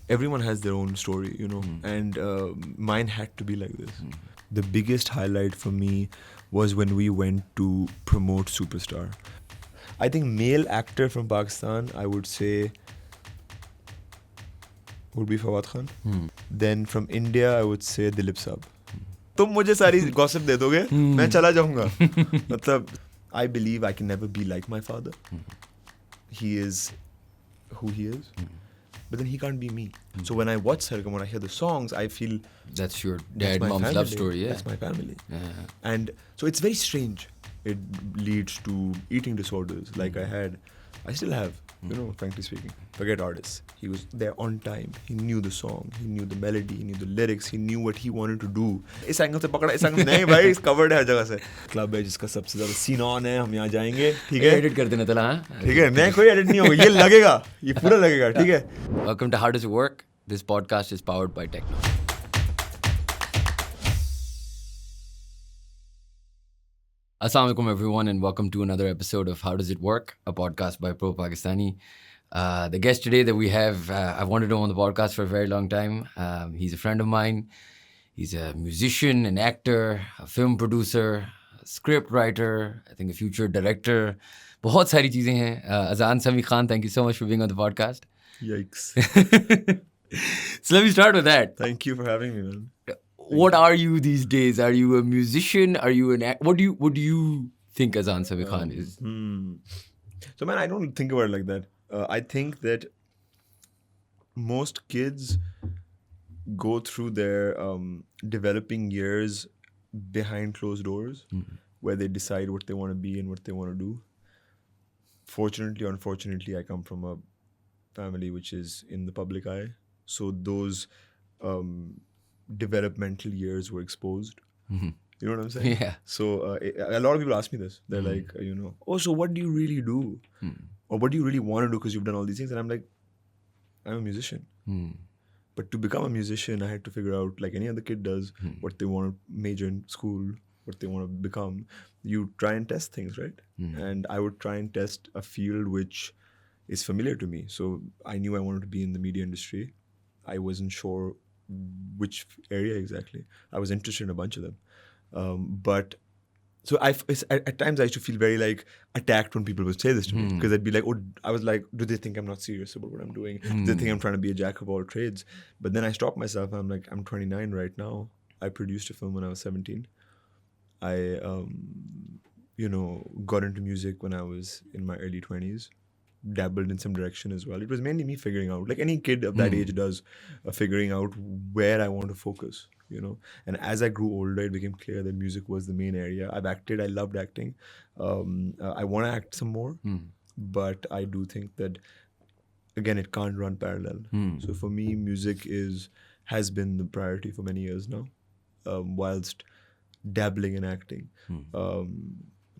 everyone has their own story, and mine had to be like this. The biggest highlight for me was when we went to promote Superstar. I think male actor from Pakistan, I would say, would be Fawad Khan. Then from India, I would say Dilip Saab. तुम मुझे सारी gossip दे दोगे, मैं चला जाऊंगा. मतलब, I believe I can never be like my father. He is who he is. But then he can't be me. So when I watch Sargam, when I hear the songs, I feel that's your dad, mom's family. love story. Yeah, that's my family. Yeah. And so it's very strange. It leads to eating disorders like I still have, frankly speaking. Forget artists. He was there on time. He knew the song. He knew the melody. He knew the lyrics. He knew what he wanted to do. इस angle से पकड़ा, इस angle नहीं भाई, इस covered है हर जगह से. क्लब है जिसका सबसे ज़्यादा सीन ऑन है, हम यहाँ जाएंगे, ठीक है? Edit कर देना तला, हाँ? ठीक है, नहीं कोई edit नहीं होगा, ये लगेगा, ये पूरा लगेगा, ठीक है? Welcome to How Does It Work? This podcast is powered by Tecno. Assalamu alaikum everyone and welcome to another episode of How Does It Work? A podcast by Pro Pakistani. The guest today that we have, I've wanted him on the podcast for a very long time. He's a friend of mine. He's a musician, an actor, a film producer, a script writer, I think a future director. बहुत सारी चीजें हैं. Azaan Sami Khan, thank you so much for being on the podcast. Yikes. So let me start with that. Thank you for having me, man. What are you these days? Are you a musician? Are you an What do you think Azaan Sami Khan is? So man, I don't think about it like that. I think that most kids go through their developing years behind closed doors, where they decide what they want to be and what they want to do. Fortunately or unfortunately, I come from a family which is in the public eye. So those developmental years were exposed. You know what I'm saying? Yeah. So a lot of people ask me this. They're like, oh, so what do you really do? Or what do you really want to do because you've done all these things? And I'm like, I'm a musician. But to become a musician, I had to figure out, like any other kid does, what they want to major in school, what they want to become. You try and test things, right? And I would try and test a field which is familiar to me. So I knew I wanted to be in the media industry. I wasn't sure which area exactly. I was interested in a bunch of them. So at times I used to feel very like attacked when people would say this to me, because I'd be like, I was like, do they think I'm not serious about what I'm doing? Do they think I'm trying to be a jack of all trades? But then I stopped myself. I'm like, I'm 29 right now. I produced a film when I was 17. I, got into music when I was in my early 20s. Dabbled in some direction as well. It was mainly me figuring out, like any kid of that age does, figuring out where I want to focus, And as I grew older, it became clear that music was the main area. I've acted. I loved acting. I want to act some more, but I do think that, again, it can't run parallel. So for me, music has been the priority for many years now, whilst dabbling in acting.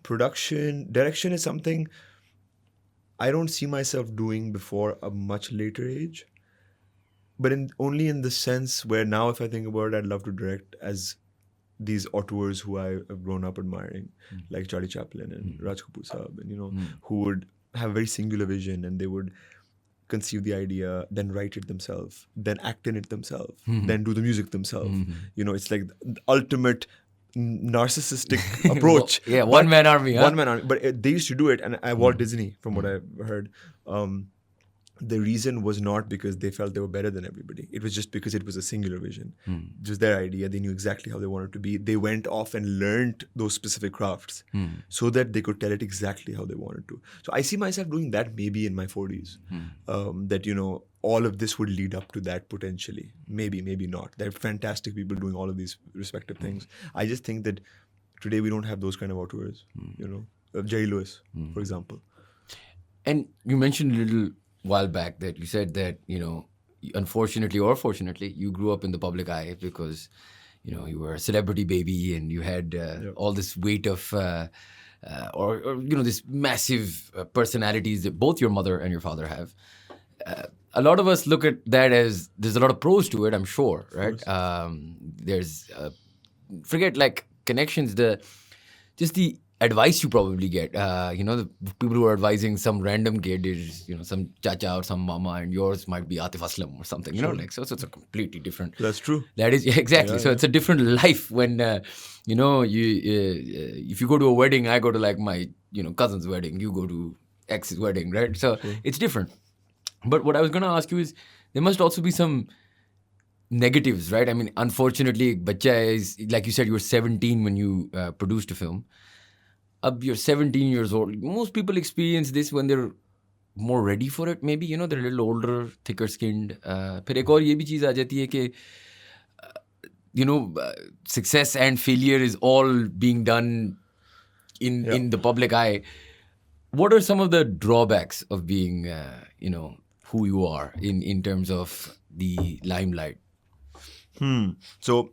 Direction is something I don't see myself doing before a much later age, but only in the sense where now if I think about it, I'd love to direct as these auteurs who I have grown up admiring, like Charlie Chaplin and Raj Kapoor Saab, and who would have a very singular vision, and they would conceive the idea, then write it themselves, then act in it themselves, then do the music themselves. It's like the ultimate narcissistic approach. Yeah, one-man army. Huh? One-man army. But they used to do it, and Walt Disney, from what I've heard, the reason was not because they felt they were better than everybody. It was just because it was a singular vision. Just their idea. They knew exactly how they wanted to be. They went off and learned those specific crafts so that they could tell it exactly how they wanted to. So I see myself doing that maybe in my 40s. That, all of this would lead up to that potentially. Maybe, maybe not. There are fantastic people doing all of these respective things. I just think that today we don't have those kind of auteurs, Jerry Lewis, for example. And you mentioned a little while back that you said that, unfortunately or fortunately, you grew up in the public eye because, you were a celebrity baby and you had all this weight of, this massive personalities that both your mother and your father have. A lot of us look at that as there's a lot of pros to it, I'm sure, right? There's, forget like connections, just the advice you probably get. The people who are advising some random kid is, some chacha or some mama, and yours might be Atif Aslam or something. So it's a completely different. That's true. That is exactly. So it's a different life when you if you go to a wedding, I go to like my cousin's wedding, you go to ex's wedding, right? So it's different. But what I was going to ask you is, there must also be some negatives, right? I mean, unfortunately, bacha is, like you said, you were 17 when you produced a film. You're 17 years old. Most people experience this when they're more ready for it. Maybe, they're a little older, thicker skinned. फिर एक और ये भी चीज़ आ जाती है कि success and failure is all being done in the public eye. What are some of the drawbacks of being, who you are in terms of the limelight? So,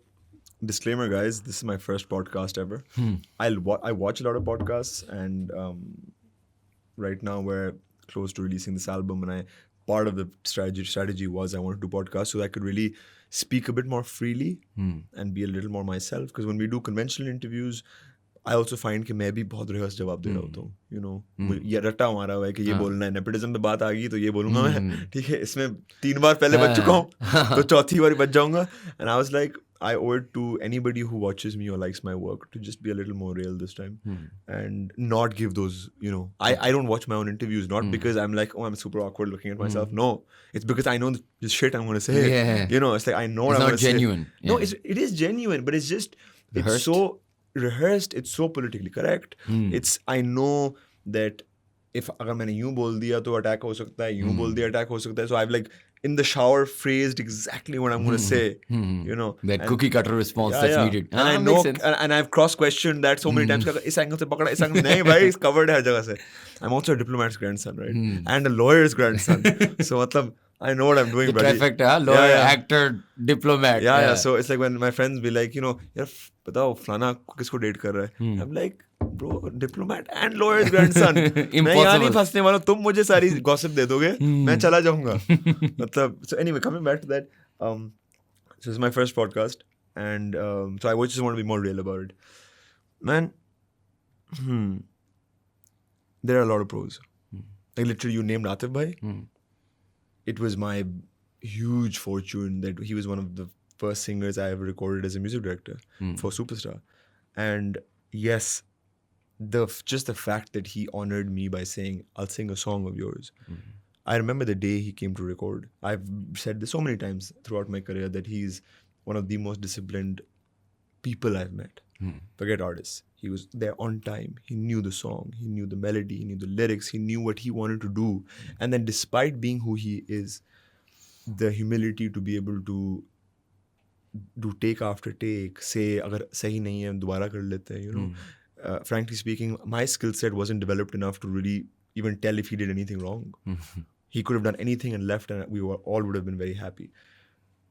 disclaimer, guys, this is my first podcast ever. I watch a lot of podcasts, and right now we're close to releasing this album, and part of the strategy was I wanted to do podcasts so I could really speak a bit more freely and be a little more myself. Because when we do conventional interviews, I also find कि मैं भी बहुत rehearsed जवाब दे रहा होता हूँ, ये रट्टा मारा हुआ है कि ये बोलना है, नेपोटिज्म पे बात आ गई तो ये बोलूँगा मैं, ठीक है, इसमें 3 बार पहले बच चुका हूँ तो चौथी बार बच जाऊँगा. And I was like, I owe it to anybody who watches me or likes my work to just be a little more real this time and not give those, I don't watch my own interviews, not because I'm like, oh, I'm super awkward looking at myself. No, it's because I know the shit I'm going to say. It's like, I know what I'm going to say. It's not genuine. No, it is genuine, but it's just, rehearsed. It's so rehearsed, it's so politically correct. I know that if अगर मैंने यूं बोल दिया तो attack हो सकता है, यूं बोल दिया अटैक हो सकता है. So I've like in the shower phrased exactly what I'm going to say, that cookie cutter response that's needed. And I know, and I've cross questioned that so many times. इस angle से पकड़ा, इस angle से नहीं भाई, it's covered है हर जगह से. I'm also a diplomat's grandson, right? And a lawyer's grandson. So मतलब, I know what I'm doing, the buddy. trifecta, lawyer, actor, diplomat. Yeah. So it's like when my friends be like, यार बताओ फलाना किसको date कर रहा है? I'm like, bro, diplomat and lawyer's grandson. मैं यहाँ नहीं फंसने वाला, तुम मुझे सारी gossip दे दोगे, मैं चला जाऊँगा. मतलब, so anyway, coming back to that, so this is my first podcast, and so I just want to be more real about it. Man, there are a lot of pros. Like literally, you named Atif Bhai. It was my huge fortune that he was one of the first singers I ever recorded as a music director for Superstar. And yes, just the fact that he honored me by saying, I'll sing a song of yours. I remember the day he came to record. I've said this so many times throughout my career that he's one of the most disciplined people I've met. Forget artists. He was there on time. He knew the song. He knew the melody. He knew the lyrics. He knew what he wanted to do. And then despite being who he is, the humility to be able to do take after take, say, agar sahi nahi hai, dobara kar lete hain, frankly speaking, my skill set wasn't developed enough to really even tell if he did anything wrong. He could have done anything and left, and we all would have been very happy.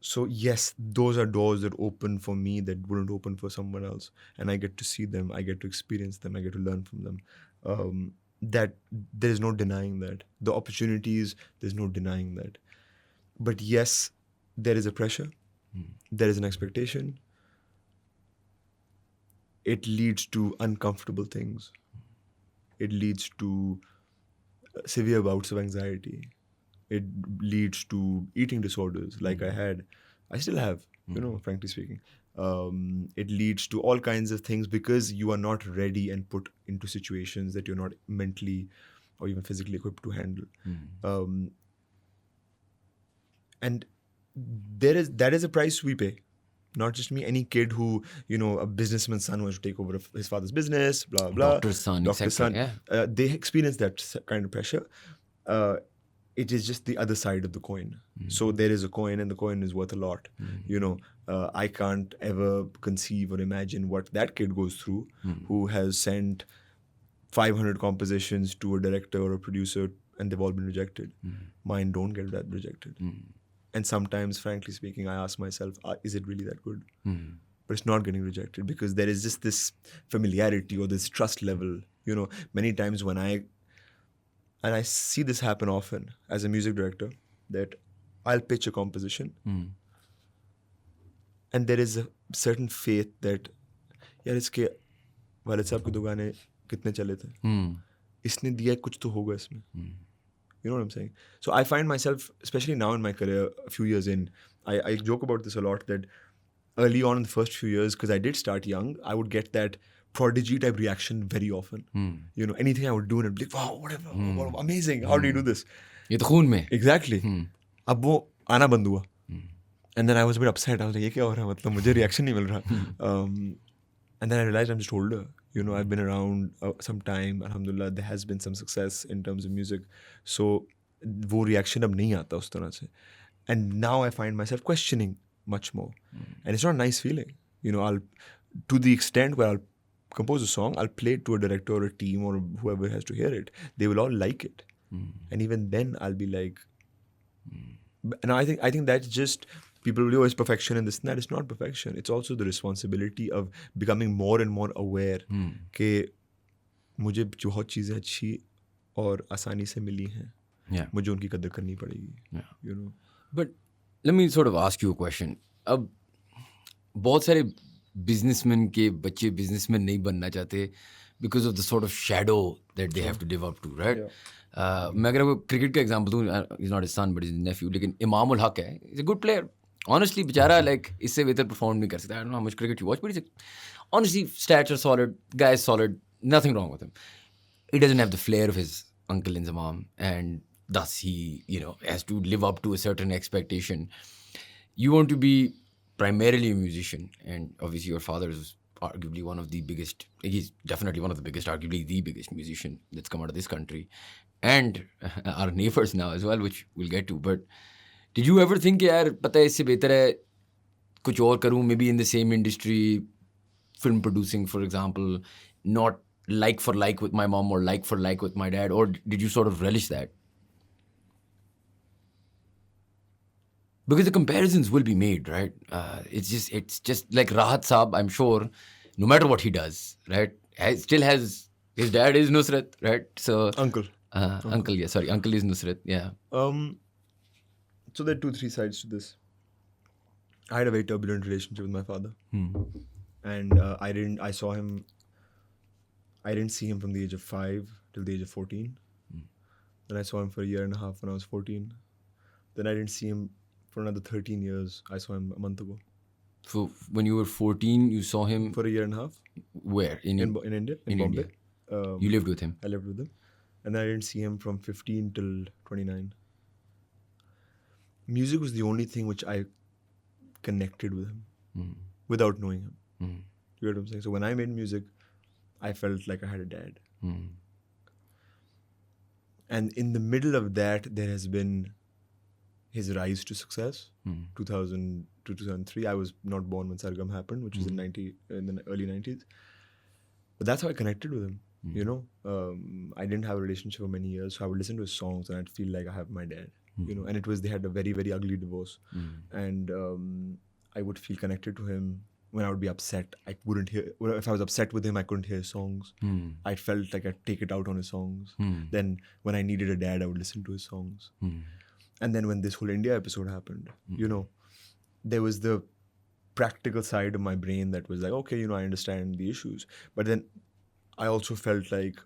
So yes, those are doors that open for me that wouldn't open for someone else. And I get to see them, I get to experience them, I get to learn from them. That there is no denying that. The opportunities, there's no denying that. But yes, there is a pressure. There is an expectation. It leads to uncomfortable things. It leads to severe bouts of anxiety. It leads to eating disorders like I still have, frankly speaking. It leads to all kinds of things because you are not ready and put into situations that you're not mentally or even physically equipped to handle. And that is a price we pay. Not just me, any kid who, a businessman's son who has to take over his father's business, blah, blah. Doctor's son, they experience that kind of pressure. It is just the other side of the coin. So there is a coin, and the coin is worth a lot. I can't ever conceive or imagine what that kid goes through who has sent 500 compositions to a director or a producer and they've all been rejected. Mine don't get that rejected. And sometimes, frankly speaking, I ask myself, is it really that good? But it's not getting rejected because there is just this familiarity or this trust level. Many times when and I see this happen often as a music director, that I'll pitch a composition and there is a certain faith that, yaar, iske Walid Saab ke do gaane कितने चले थे, इसने दिया कुछ तो होगा इसमें. You know what I'm saying? So I find myself, especially now in my career, a few years in, I joke about this a lot, that early on in the first few years, because I did start young, I would get that prodigy type reaction very often. You know, anything I would do and I'd be like, wow, whatever, wow, amazing, how do you do this? ये तो खून में. Exactly. अब वो आना बंद हुआ. And then I was a bit upset. I was like, ये क्या हो रहा है? मतलब मुझे reaction नहीं मिल रहा. And then I realized I'm just older. You know, I've been around some time. Alhamdulillah, there has been some success in terms of music. So, वो reaction अब नहीं आता उस तरह से. And now I find myself questioning much more. And it's not a nice feeling. You know, to the extent where I'll compose a song, I'll play it to a director or a team or whoever has to hear it. They will all like it. And even then, I'll be like, and I think that's just, people will always perfection in this and that. It's not perfection. It's also the responsibility of becoming more and more aware कि मुझे बहुत चीज़ें अच्छी और आसानी से मिली हैं. मुझे उनकी कदर करनी पड़ेगी. You know. But let me sort of ask you a question. अब बहुत सारे businessmen के बच्चे businessmen नहीं बनना चाहते because of the sort of shadow that they have to live up to, right? मैं अगर आपको क्रिकेट का एग्जांपल दूँ, he's not his son but his nephew, लेकिन इमाम उल हक है, he's a good player. Honestly, बेचारा like इससे बेहतर perform नहीं कर सकता. I don't know how much cricket you watch, but he's honestly stats are solid, guy is solid, nothing wrong with him. He doesn't have the flair of his uncle Inzamam, and thus he, you know, has to live up to a certain expectation. You want to be primarily a musician, and obviously your father is arguably one of the biggest, he's definitely one of the biggest, arguably the biggest musician that's come out of this country, and our neighbors now as well, which we'll get to. But did you ever think, यार पता है इससे बेहतर है कुछ और करूँ, maybe in the same industry, film producing for example, not like for like with my mom or like for like with my dad, or did you sort of relish that? Because the comparisons will be made, right? It's just like Rahat Saab, I'm sure, no matter what he does, right, still has, his dad is Nusrat, right? So Uncle. Uncle, yeah, sorry, uncle is Nusrat, yeah. So there are 2-3 sides to this. I had a very turbulent relationship with my father, and I didn't see him from the age of 5 till the age of 14. Then I saw him for a year and a half when I was 14. Then I didn't see him for another 13 years. I saw him a month ago. So when you were 14, you saw him for a year and a half. Where? In India, in Bombay. India. You lived with him? I lived with him. And then I didn't see him from 15 till 29. Music was the only thing which I connected with him without knowing him. You get what I'm saying? So when I made music, I felt like I had a dad. And in the middle of that, there has been his rise to success. 2000 to 2003. I was not born when Sargam happened, which was in the early 90s. But that's how I connected with him. You know, I didn't have a relationship for many years, so I would listen to his songs and I'd feel like I have my dad. You know, and they had a very, very ugly divorce. And I would feel connected to him. When I would be upset, I wouldn't hear. If I was upset with him, I couldn't hear his songs. I felt like I'd take it out on his songs. Then when I needed a dad, I would listen to his songs. And then when this whole India episode happened, you know, there was the practical side of my brain that was like, okay, you know, I understand the issues. But then I also felt like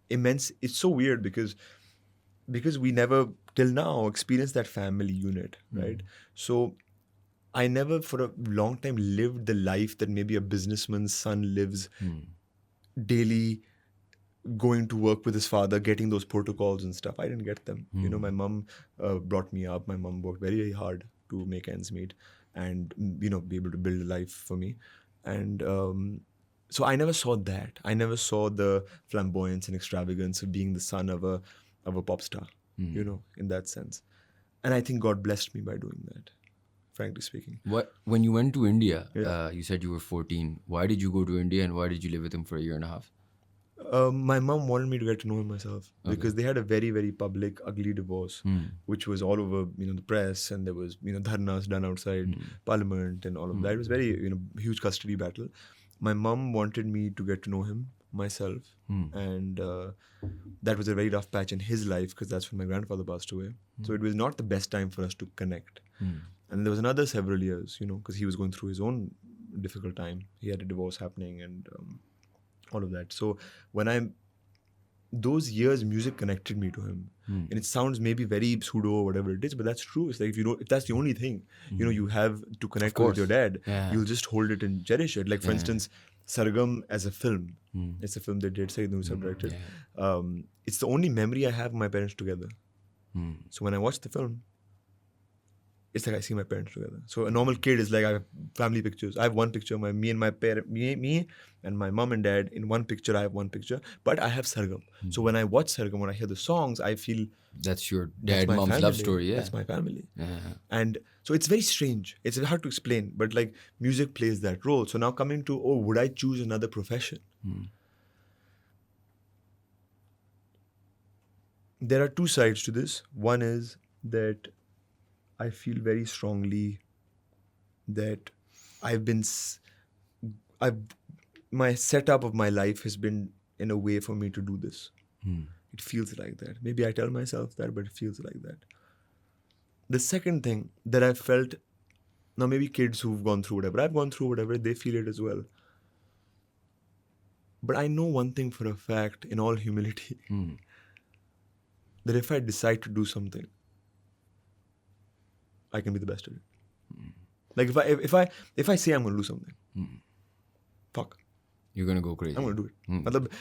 immense. It's so weird because we never till now experienced that family unit, right? So I never for a long time lived the life that maybe a businessman's son lives daily, going to work with his father, getting those protocols and stuff. I didn't get them. You know, my mom brought me up. My mom worked very, very hard to make ends meet and, you know, be able to build a life for me. And so I never saw that. I never saw the flamboyance and extravagance of being the son of a pop star, you know, in that sense. And I think God blessed me by doing that, frankly speaking. When you went to India, you said you were 14. Why did you go to India and why did you live with him for a year and a half? My mom wanted me to get to know him myself because they had a very, very public, ugly divorce, which was all over, you know, the press, and there was, you know, dharnas done outside Parliament and all of that. It was very, you know, huge custody battle. My mom wanted me to get to know him myself, and that was a very rough patch in his life because that's when my grandfather passed away. So it was not the best time for us to connect. And there was another several years, you know, because he was going through his own difficult time. He had a divorce happening and all of that. So those years, music connected me to him. And it sounds maybe very pseudo or whatever it is, but that's true. It's like if that's the only thing, you have to connect with your dad, you'll just hold it and cherish it. Like for instance, Sargam as a film, it's a film that did say directed. It's the only memory I have of my parents together. So when I watch the film, it's like I see my parents together. So a normal kid is like, I have family pictures. I have one picture, me and my mom and dad in one picture. I have one picture, but I have Sargam. So when I watch Sargam, when I hear the songs, I feel that's your dad, mom's family. love story. Yeah, that's my family. And so it's very strange. It's hard to explain, but like music plays that role. So now coming to, would I choose another profession? There are two sides to this. One is that I feel very strongly that my setup of my life has been in a way for me to do this. It feels like that. Maybe I tell myself that, but it feels like that. The second thing that I felt, now maybe kids who've gone through whatever, I've gone through whatever, they feel it as well. But I know one thing for a fact, in all humility, that if I decide to do something, I can be the best at it. Like if I say I'm going to do something, fuck, you're going to go crazy. I'm going to do it.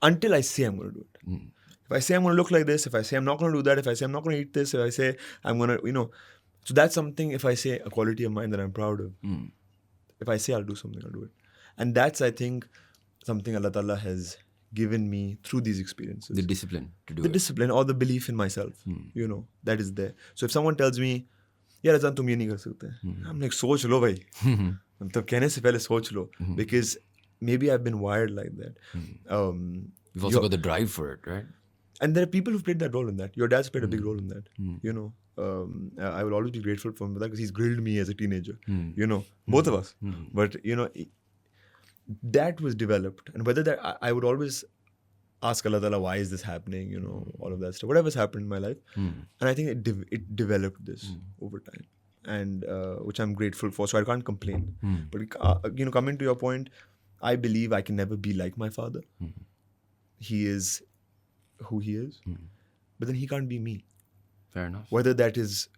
Until I say I'm going to do it. If I say I'm going to look like this, if I say I'm not going to do that, if I say I'm not going to eat this, if I say I'm going to, so that's something, if I say a quality of mine that I'm proud of. If I say I'll do something, I'll do it. And that's, I think, something Allah Ta'ala has given me through these experiences. The discipline to do it. The discipline or the belief in myself, that is there. So if someone tells me, यार अजान तुम ये नहीं कर सकते, I'm like, सोच लो भाई, मतलब कहने से पहले सोच लो, because maybe I've been wired like that. You've also got the drive for it, right? And there are people who've played that role in that. Your dad's played a big role in that. I will always be grateful for him for that, because he's grilled me as a teenager. Both of us. But that was developed, and whether that I would always ask Allah Ta'ala, why is this happening? All of that stuff. Whatever's happened in my life, and I think it developed this over time, and which I'm grateful for. So I can't complain. But coming to your point, I believe I can never be like my father. He is who he is, but then he can't be me. Fair enough. Whether that is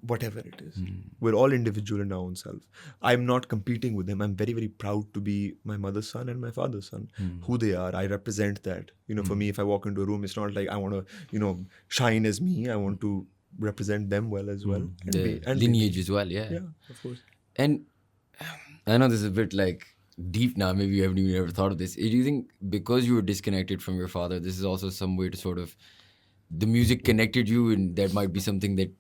whatever it is. We're all individual in our own self. I'm not competing with them. I'm very, very proud to be my mother's son and my father's son. Who they are, I represent that. For me, if I walk into a room, it's not like I want to, shine as me. I want to represent them well as well. And lineage as well, yeah. Yeah, of course. And I know this is a bit like deep now. Maybe you haven't even ever thought of this. Do you think because you were disconnected from your father, this is also some way to sort of, the music connected you, and that might be something that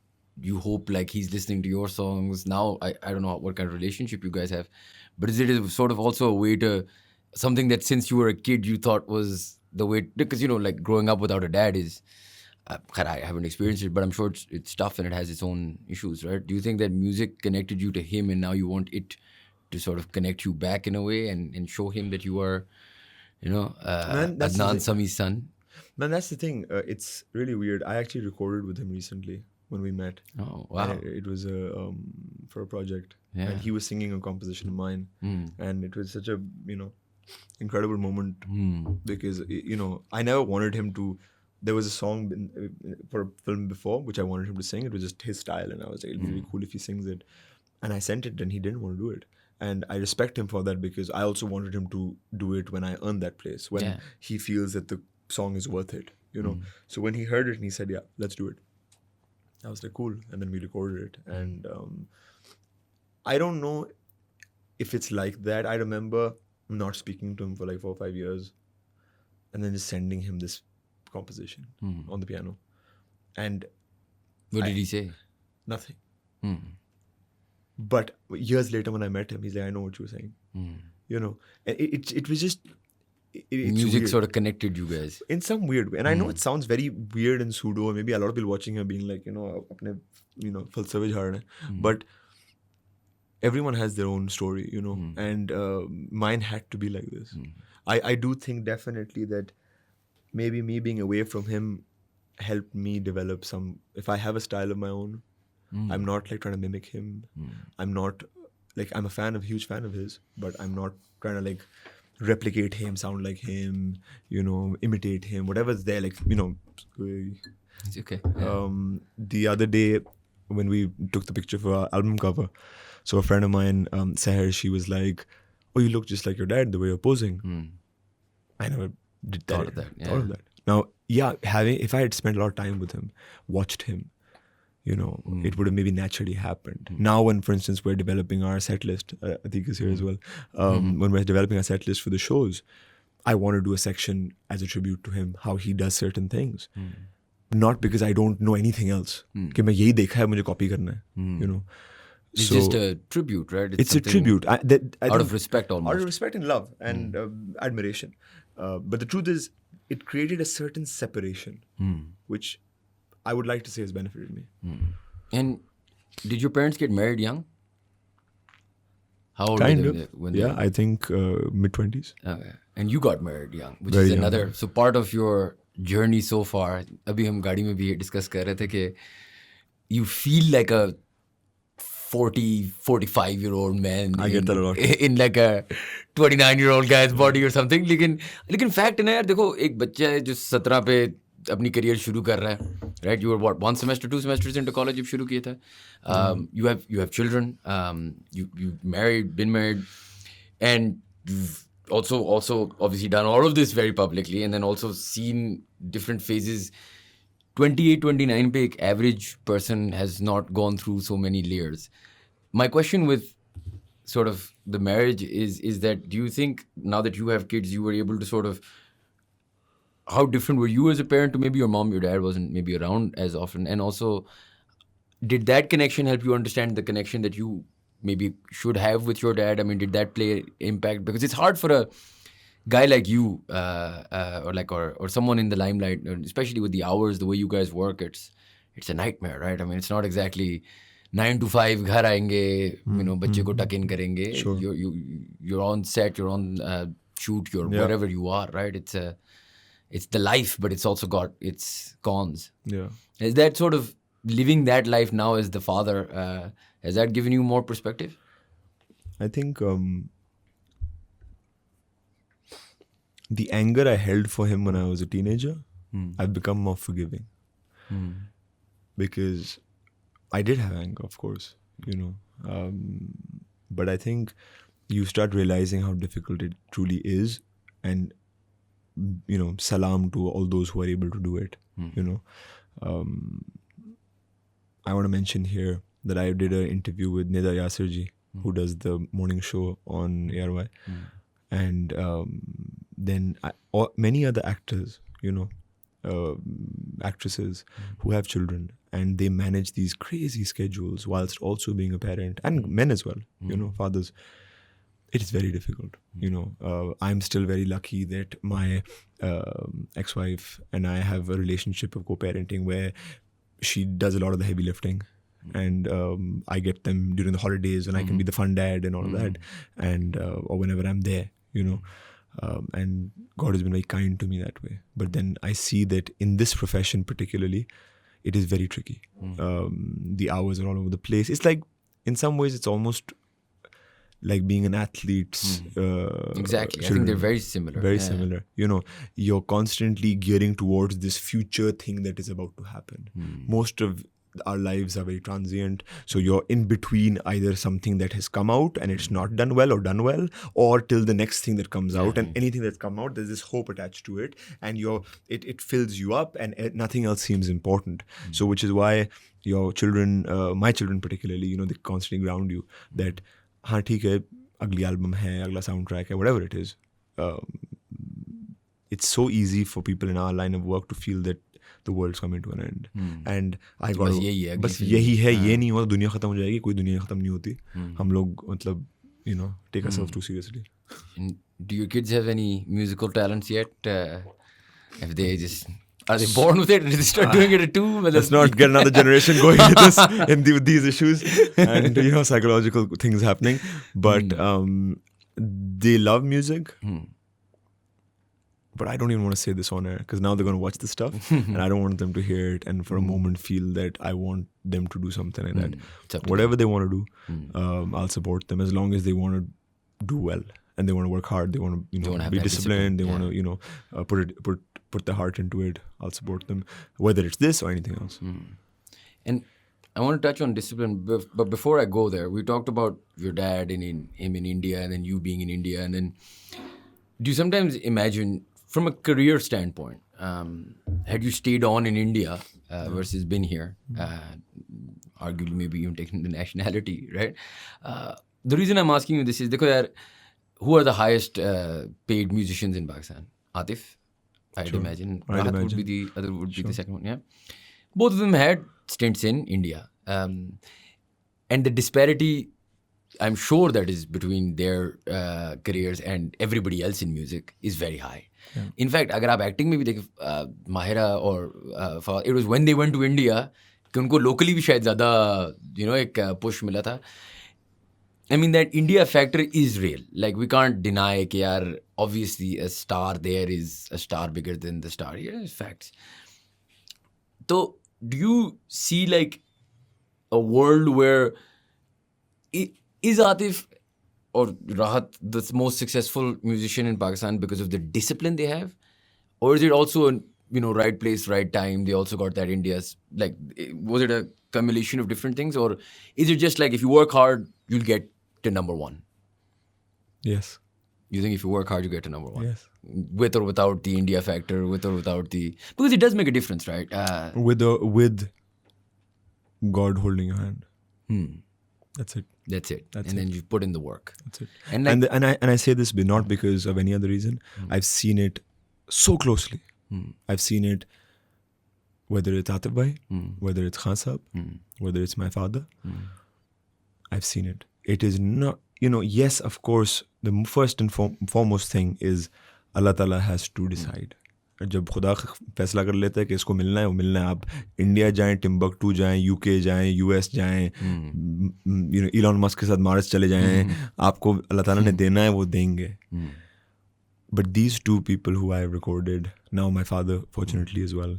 you hope like he's listening to your songs now? I don't know what kind of relationship you guys have, but is it sort of also a way to, something that since you were a kid you thought was the way, because like growing up without a dad is, I haven't experienced it, but I'm sure it's tough and it has its own issues, right? Do you think that music connected you to him, and now you want it to sort of connect you back in a way and show him that you are, Adnan Sami's son? Man, that's the thing. It's really weird. I actually recorded with him recently when we met. Oh, wow. It was for a project. Yeah. And he was singing a composition of mine. And it was such a, incredible moment because, I never wanted him to. There was a song for a film before which I wanted him to sing. It was just his style. And I was like, it'd be really cool if he sings it. And I sent it and he didn't want to do it. And I respect him for that, because I also wanted him to do it when I earned that place, when he feels that the song is worth it, So when he heard it and he said, yeah, let's do it, I was like, cool. And then we recorded it. And I don't know if it's like that. I remember not speaking to him for like 4 or 5 years and then just sending him this composition on the piano. And what did he say? Nothing. But years later when I met him, he's like, I know what you were saying. And it was just... Music weird. Sort of connected you guys in some weird way, and I know it sounds very weird and pseudo, and maybe a lot of people watching here being like, apne, falsafe jha rahe hain. But everyone has their own story, and mine had to be like this. I do think definitely that maybe me being away from him helped me develop some. If I have a style of my own, I'm not like trying to mimic him. I'm not like, I'm a huge fan of his, but I'm not trying to like replicate him, sound like him, imitate him, whatever's there. Like, It's okay. Yeah. The other day when we took the picture for our album cover, so a friend of mine, Seher, she was like, "Oh, you look just like your dad, the way you're posing." I never did that. Thought of that. Thought of that. Now, yeah, if I had spent a lot of time with him, watched him, it would have maybe naturally happened. Now, when, for instance, we're developing our set list, Atik is here as well. When we're developing our set list for the shows, I want to do a section as a tribute to him, how he does certain things. Not because I don't know anything else. कि मैं यही देखा है, मुझे copy करना है, It's just a tribute, right? It's a tribute. I out of respect almost. Out of respect and love and admiration. But the truth is, it created a certain separation, which I would like to say has benefited me. And did your parents get married young? How old Kind were of. they when Yeah, I think mid-20s. Okay. And you got married young, which Very is young. another. So part of your journey so far, अभी हम गाड़ी में भी discuss कर रहे थे कि you feel like a 45-year-old man. I get that a lot. In like a 29-year-old guy's body or something. लेकिन fact है ना यार, देखो एक बच्चा है जो 17 पे अपनी career शुरू कर रहा है, right? You were what, 1 semester, 2 semesters into college जब शुरू किया था. You have children. You married, been married, and you've also obviously done all of this very publicly, and then also seen different phases. 28, 29 pe ek average person has not gone through so many layers. My question with sort of the marriage is that, do you think now that you have kids, you were able to sort of, how different were you as a parent to maybe your mom, your dad wasn't maybe around as often? And also, did that connection help you understand the connection that you maybe should have with your dad? I mean, did that play impact? Because it's hard for a guy like you or someone in the limelight, especially with the hours, the way you guys work, it's a nightmare, right? I mean, it's not exactly 9 to 5 ghar aayenge, bachche ko tuck in karenge. Sure. You're on set, you're on shoot, you're wherever you are, right? It's the life, but it's also got its cons. Yeah. Is that sort of living that life now as the father, has that given you more perspective? I think the anger I held for him when I was a teenager, I've become more forgiving. Because I did have anger, of course, but I think you start realizing how difficult it truly is, and salam to all those who are able to do it. I want to mention here that I did an interview with Nida Yasserji, who does the morning show on ARY, and then many other actors, actresses who have children, and they manage these crazy schedules whilst also being a parent, and men as well, fathers. It is very difficult. I'm still very lucky that my ex-wife and I have a relationship of co-parenting where she does a lot of the heavy lifting, and I get them during the holidays, and I can be the fun dad and all of that, and or whenever I'm there, and God has been very kind to me that way. But then I see that in this profession particularly, it is very tricky. The hours are all over the place. It's like, in some ways, it's almost like being an athlete's Exactly. children. I think they're very similar. Very similar. You're constantly gearing towards this future thing that is about to happen. Most of our lives are very transient. So you're in between either something that has come out and it's not done well or done well, or till the next thing that comes out. And anything that's come out, there's this hope attached to it. And it fills you up, and nothing else seems important. So which is why your children, my children particularly, they constantly ground you that, हाँ ठीक है, अगली album है, अगला soundtrack है, whatever it is. It's so easy for people in our line of work to feel that the world's coming to an end. And I got बस यही है, ये नहीं हुआ तो दुनिया खत्म हो जाएगी. कोई दुनिया खत्म नहीं होती. हम लोग मतलब take ourselves too seriously. And do your kids have any musical talents yet? Have they just, are they born with it? Did they start doing it too? Let's not get another generation going with these issues and psychological things happening. But they love music. But I don't even want to say this on air, because now they're going to watch this stuff and I don't want them to hear it and for a moment feel that I want them to do something like that. Whatever they want to do, I'll support them as long as they want to do well and they want to work hard. They want to, have be that disciplined. They discipline, want to, put their heart into it. I'll support them, whether it's this or anything else. And I want to touch on discipline, but before I go there, we talked about your dad and him in India, and then you being in India, and then do you sometimes imagine from a career standpoint, had you stayed on in India versus been here, arguably maybe even taken the nationality, right? The reason I'm asking you this is because who are the highest paid musicians in Pakistan? Atif, I'd imagine. Rahat would be the other, would be the second one. Yeah, both of them had stints in India, and the disparity, I'm sure that is between their careers and everybody else in music is very high. Yeah. In fact, अगर आप acting में भी देखें, Mahira और it was when they went to India कि उनको locally भी शायद ज़्यादा एक push मिला था. I mean, that India factor is real. Like, we can't deny कि यार obviously a star there is a star bigger than the star here. It's facts. So, do you see like a world where is Atif or Rahat the most successful musician in Pakistan because of the discipline they have? Or is it also, right place, right time? They also got that India's, like, was it a combination of different things? Or is it just like if you work hard, you'll get to number one? Yes. You think if you work hard, you get to number one? Yes. With or without the India factor, with or without the... Because it does make a difference, right? With God holding your hand. That's it. Then you put in the work. That's it. And I say this not because of any other reason. I've seen it so closely. I've seen it whether it's Atif Bhai, whether it's Khan Sahab, whether it's my father. I've seen it. It is not, yes, of course, the first and foremost thing is Allah Ta'ala has to decide. जब खुदा फैसला कर लेता है कि इसको मिलना है, वो मिलना है. आप इंडिया जाएं, टिम्बकटू जाएं, यूके जाएं, यूएस जाएं, इलॉन मस्क के साथ मार्स चले जाएं, आपको अल्लाह ताला ने देना है, वो देंगे. But these two people who I have recorded, now my father, fortunately as well,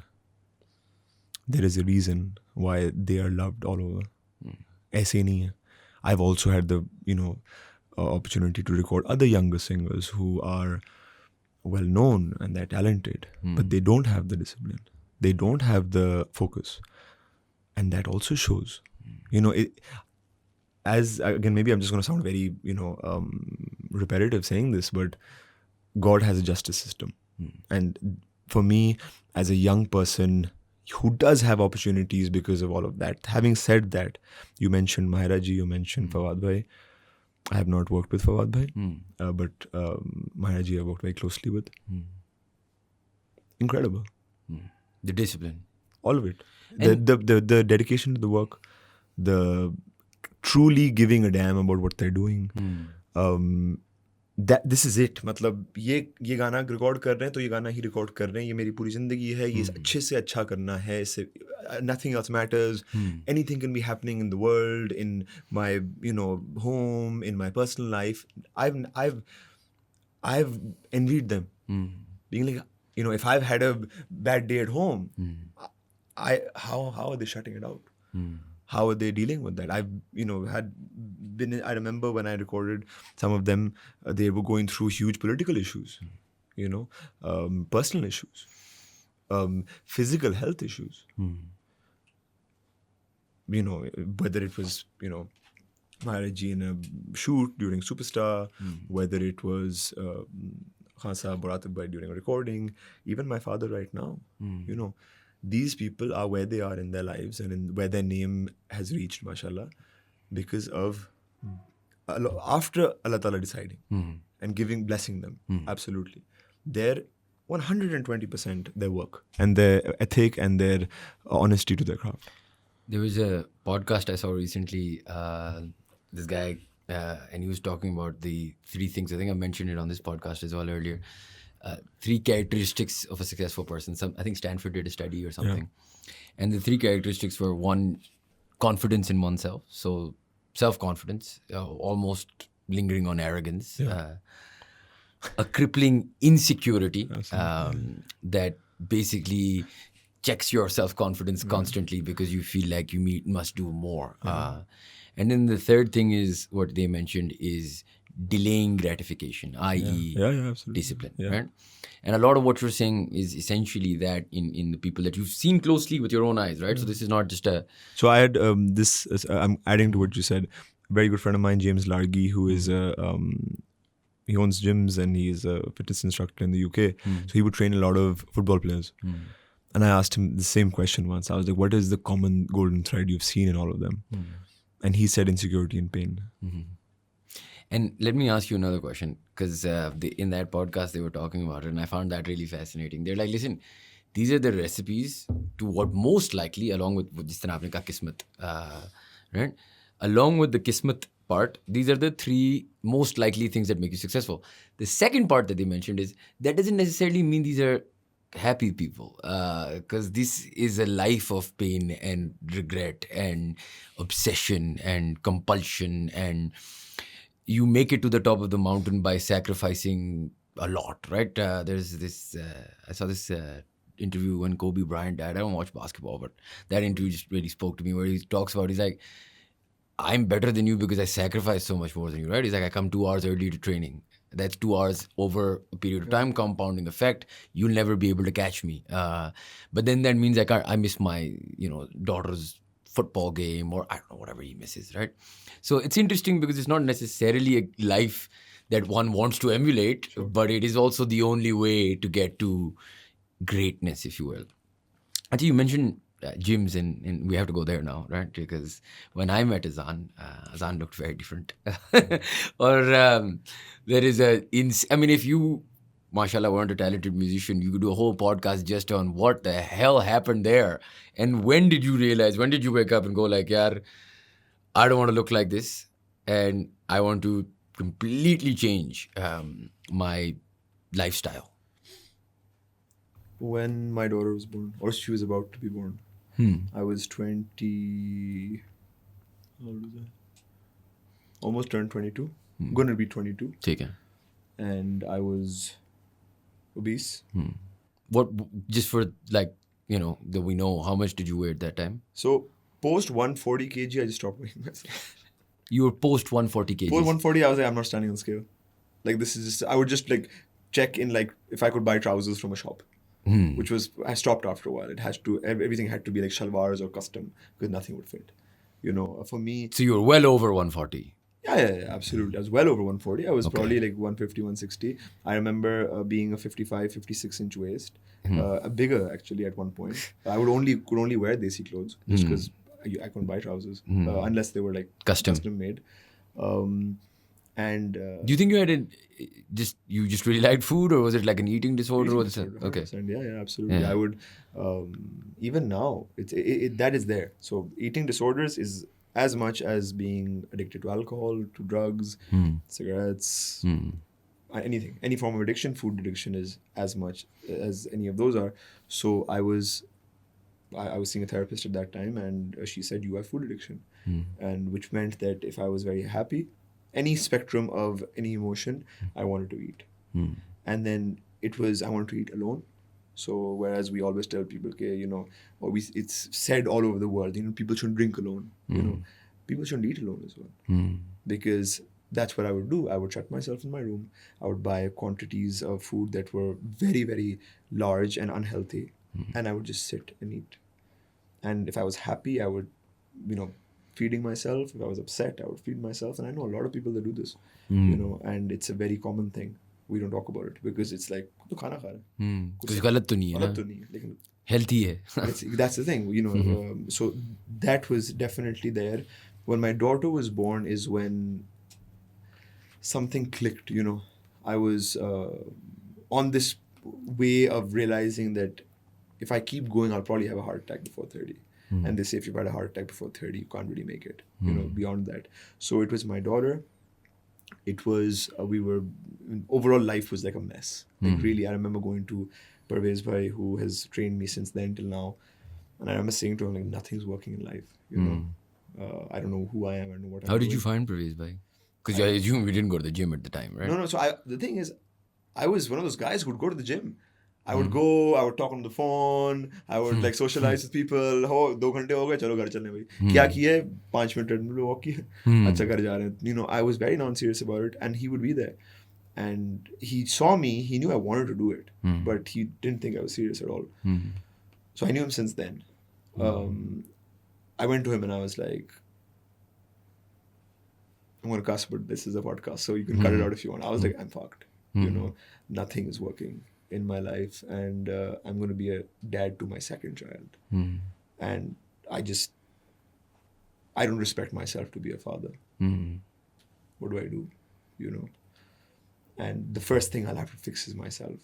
there is a reason why they are loved all over. ऐसे ही नहीं है. I've also had the, opportunity to record other younger singers who are well known and they're talented, but they don't have the discipline. They don't have the focus. And that also shows. Again, maybe I'm just going to sound very, repetitive saying this, but God has a justice system. And for me, as a young person who does have opportunities because of all of that, having said that, you mentioned Mahira ji, you mentioned Fawad Bhai. I have not worked with Fawad Bhai, but Mahira ji I worked very closely with. Incredible. The discipline. All of it. The dedication to the work, the truly giving a damn about what they're doing. This is it. मतलब ये गाना record कर रहे हैं तो ये गाना ही record कर रहे हैं. ये मेरी पूरी जिंदगी है. ये अच्छे से अच्छा करना है. इससे nothing else matters. Anything can be happening in the world, in my home, in my personal life. I've envied them. Being like, if I've had a bad day at home, how are they shutting it out? How are they dealing with that? I've, I remember when I recorded some of them, they were going through huge political issues, personal issues, physical health issues. Whether it was, Mahira ji in a shoot during Superstar, whether it was Khan Sahab or Atif Bhai during a recording, even my father right now, these people are where they are in their lives and where their name has reached, mashallah, because of after Allah Ta'ala deciding and blessing them. Absolutely. They're 120% their work and their ethic and their honesty to their craft. There was a podcast I saw recently, this guy, and he was talking about the 3 things. I think I mentioned it on this podcast as well earlier. 3 characteristics of a successful person. I think Stanford did a study or something. Yeah. And the 3 characteristics were 1, confidence in oneself. So self-confidence, almost lingering on arrogance. Yeah. A crippling insecurity that basically checks your self-confidence constantly because you feel like you must do more. And then the third thing is what they mentioned is delaying gratification, i.e. absolutely. discipline, Yeah. right? And a lot of what you're saying is essentially that in the people that you've seen closely with your own eyes, right? So this is not just a... So I had I'm adding to what you said. A very good friend of mine, James Largi, who is he owns gyms and he's a fitness instructor in the UK. So he would train a lot of football players. And I asked him the same question once. I was like, what is the common golden thread you've seen in all of them? And he said insecurity and pain. And let me ask you another question, because in that podcast they were talking about it, and I found that really fascinating. They're like, listen, these are the recipes to what most likely, along with jis tarah aapne kaha kismat, right? Along with the kismat part, these are the three most likely things that make you successful. The second part that they mentioned is that doesn't necessarily mean these are happy people, because this is a life of pain and regret and obsession and compulsion, and you make it to the top of the mountain by sacrificing a lot, right? There's this, I saw this interview when Kobe Bryant died. I don't watch basketball, but that interview just really spoke to me, where he talks about, he's like, I'm better than you because I sacrifice so much more than you, right? He's like, I come 2 hours early to training. That's 2 hours over a period of time, compounding effect. You'll never be able to catch me. But then that means I miss my, daughter's football game, or I don't know, whatever he misses, right? So it's interesting because it's not necessarily a life that one wants to emulate, but it is also the only way to get to greatness, if you will. Actually, you mentioned gyms, and we have to go there now, right? Because when I met Azaan, Azaan looked very different. Or there is if you, mashallah, weren't a talented musician, you could do a whole podcast just on what the hell happened there. And when did you realize, when did you wake up and go like, yaar, I don't want to look like this, and I want to completely change my lifestyle? When my daughter was born, or she was about to be born. I was 20. How old was I? Almost turned 22. Going to be 22. Okay. And I was obese. What, just for that we know, how much did you weigh at that time? So post 140 kg, I just stopped weighing myself. You were post 140 kg. Post 140, I was like, I'm not standing on scale. Like, this is just, I would just like check in, like, if I could buy trousers from a shop. Which was, I stopped after a while. It has to, everything had to be like shalwars or custom, because nothing would fit. For me. So you were well over 140. Yeah, absolutely. I was well over 140. I was probably like 150, 160. I remember being a 55, 56 inch waist. Bigger actually at one point. I could only wear desi clothes just because I couldn't buy trousers unless they were like custom made. And do you think you had you just really liked food, or was it like an eating disorder? Okay. Yeah, absolutely. Yeah. I would even now that is there. So eating disorders is as much as being addicted to alcohol, to drugs, cigarettes, anything, any form of addiction. Food addiction is as much as any of those are. So I was seeing a therapist at that time, and she said, you have food addiction, and which meant that if I was very happy, any spectrum of any emotion, I wanted to eat. And then it was, I wanted to eat alone. So whereas we always tell people, it's said all over the world, people shouldn't drink alone. People shouldn't eat alone as well. Because that's what I would do. I would shut myself in my room. I would buy quantities of food that were very, very large and unhealthy. And I would just sit and eat. And if I was happy, I would, feeding myself. If I was upset, I would feed myself. And I know a lot of people that do this, and it's a very common thing. We don't talk about it because it's like, to khana kha raha hai. Kuch galat to nahi hai. Galat to nahi hai, lekin healthy hai. That's the thing, so that was definitely there. When my daughter was born is when something clicked, I was on this way of realizing that if I keep going, I'll probably have a heart attack before 30. And they say if you've had a heart attack before 30, you can't really make it, beyond that. So it was my daughter. It was, overall life was like a mess. Like really, I remember going to Parwaz Hai, who has trained me since then till now. And I remember saying to him, like, nothing's working in life, I don't know who I am, I don't know what I'm doing. How did you find Parwaz Hai? Because I assume you didn't go to the gym at the time, right? No. So the thing is, I was one of those guys who would go to the gym. I would go, I would talk on the phone, I would like socialize with people. हो 2 घंटे हो गए, चलो घर चलने भाई. क्या किया है? 5 मिनट ट्रेडमिल वॉक किया. अच्छा घर जा रहे हैं. You know, I was very non-serious about it, and he would be there. And he saw me. He knew I wanted to do it, but he didn't think I was serious at all. So I knew him since then. I went to him and I was like, I'm going to cuss, but this is a podcast, so you can cut it out if you want. I was like, I'm fucked. You know, nothing is working in my life, and I'm going to be a dad to my second child. And I don't respect myself to be a father. What do I do? You know? And the first thing I'll have to fix is myself.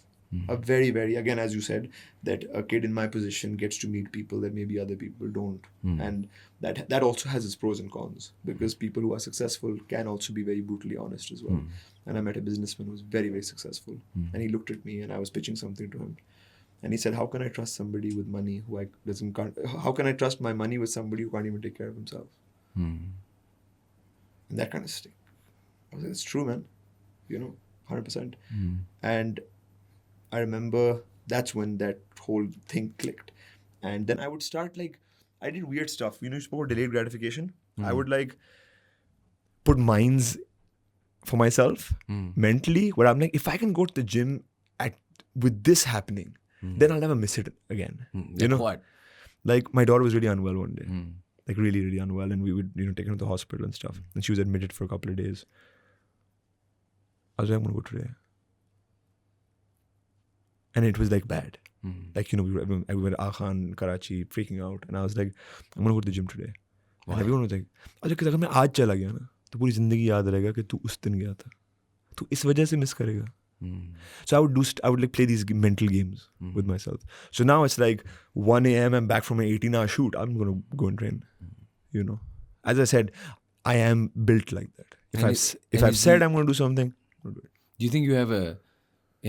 A very, very, again, as you said, that a kid in my position gets to meet people that maybe other people don't. And that also has its pros and cons, because people who are successful can also be very brutally honest as well. And I met a businessman who was very, very successful. And he looked at me and I was pitching something to him. And he said, how can I trust somebody with money how can I trust my money with somebody who can't even take care of himself? And that kind of stick. I was like, it's true, man. You know, 100%. And I remember that's when that whole thing clicked. And then I would start I did weird stuff. You know, you spoke about delayed gratification. I would put mines for myself mentally, where I'm like, if I can go to the gym with this happening, then I'll never miss it again. You know what? Like my daughter was really unwell one day, like really, really unwell, and we would take her to the hospital and stuff. And she was admitted for a couple of days. I was like, I'm gonna go today. And it was bad. Like, we were at Khan, Karachi, freaking out. And I was like, I'm going to go to the gym today. Why? And everyone was like, अगर मैं आज चला गया ना, तो पूरी जिंदगी याद रहेगा कि तू उस दिन गया था. तू इस वजह से मिस करेगा. So I would play these mental games with myself. So now it's 1 a.m. I'm back from an 18-hour shoot. I'm going to go and train. You know, as I said, I am built like that. If I've said I'm going to do something, I'm going to do it. Do you think you have